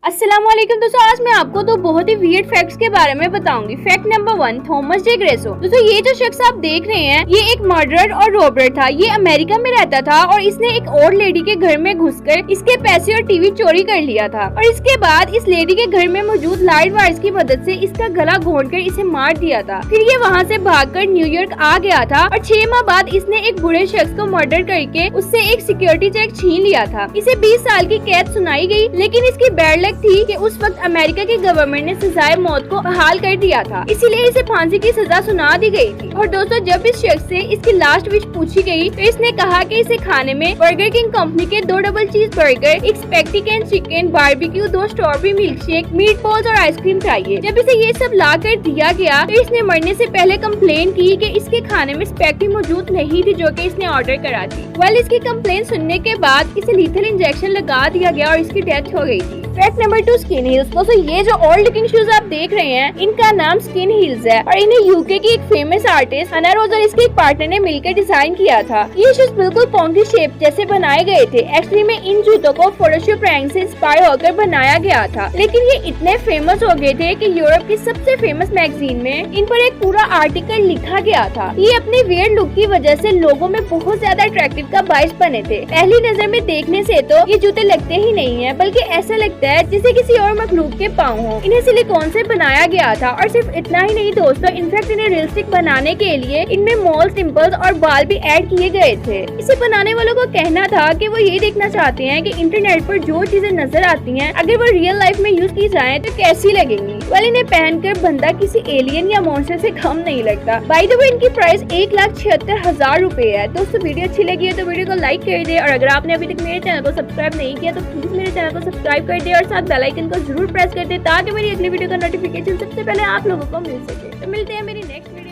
अस्सलामुअलैकुम दोस्तों, आज मैं आपको दो बहुत ही वियर्ड फैक्ट्स के बारे में बताऊंगी। Fact number 1, Thomas J Gresso. दोस्तों ये जो शख्स आप देख रहे हैं ये एक मर्डरर और रॉबर था। ये अमेरिका में रहता था और इसने एक और लेडी के घर में घुसकर इसके पैसे और टीवी चोरी कर लिया था और इसके बाद इस लेडी के घर में मौजूद लाइट वायर्स की मदद से इसका गला घोंटकर इसे मार दिया था। फिर ये वहाँ से भागकर न्यूयॉर्क आ गया था और 6 माह बाद इसने एक बूढ़े शख्स को मर्डर करके उससे एक सिक्योरिटी चेक छीन लिया था। इसे 20 साल की कैद सुनाई गई, लेकिन इसकी बैड लक थी कि उस वक्त अमेरिका की गवर्नमेंट ने सजाए मौत को बहाल कर दिया था, इसीलिए इसे फांसी की सजा सुना दी गई थी। और दोस्तों जब इस शख्स से इसकी लास्ट विश पूछी गई तो इसने कहा कि इसे खाने में बर्गर किंग कंपनी के 2 डबल चीज बर्गर, एक spaghetti can chicken, barbecue, 2 strawberry milk shake, meat balls और आइसक्रीम चाहिए। जब इसे ये सब ला कर दिया गया तो इसने मरने से पहले कंप्लेन की कि इसके खाने में स्पेक्टी मौजूद नहीं थी जो कि इसने ऑर्डर करा थी। वेल इसकी कंप्लेन सुनने के बाद इसे लीथल इंजेक्शन लगा दिया गया और इसकी डेथ हो गई थी। Fact number 2, skin heels. दोस्तों ये जो ओल्ड लुकिंग शूज आप देख रहे हैं इनका नाम स्किन हील्स है और इन्हें यूके की एक फेमस आर्टिस्ट हना रोज और इसके एक पार्टनर ने मिलकर डिजाइन किया था। ये शूज बिल्कुल पोंकी शेप जैसे बनाए गए थे। एक्चुअली में इन जूतों को फोटोशॉप रैंक से इंस्पायर होकर बनाया गया था, लेकिन ये इतने फेमस हो गए थे कि यूरोप की सबसे फेमस मैगजीन में इन पर एक पूरा आर्टिकल लिखा गया था। ये अपने वियर्ड लुक की वजह से लोगों में बहुत ज्यादा अट्रैक्टिव का बाइस बने थे। पहली नजर में देखने से तो ये जूते लगते ही नहीं है, बल्कि ऐसा लगता है जैसे किसी और मखलूक के पाँव हो। इन्हें सिलिकॉन से बनाया गया था और सिर्फ इतना ही नहीं दोस्तों, इनफैक्ट इन्हें रियलिस्टिक बनाने के लिए इनमें मॉल सिंपल्स और बाल भी ऐड किए गए थे। इसे बनाने वालों को कहना था कि वो ये देखना चाहते हैं कि इंटरनेट पर जो चीजें नजर आती हैं अगर वो रियल लाइफ में यूज की जाए तो कैसी लगेंगी। वेल इन्हें पहनकर बंदा किसी एलियन या मॉन्स्टर से कम नहीं लगता। बाय द वे इनकी प्राइस 1,76,000 रुपए है। दोस्तों वीडियो अच्छी लगी है तो वीडियो को लाइक कर दे और अगर आपने अभी तक मेरे चैनल को सब्सक्राइब नहीं किया तो प्लीज मेरे चैनल को सब्सक्राइब कर दे और साथ बेल आइकन को जरूर प्रेस कर दे ताकि मेरी अगली वीडियो का नोटिफिकेशन सबसे पहले आप लोगों को मिल सके। तो मिलते हैं मेरी नेक्स्ट वीडियो।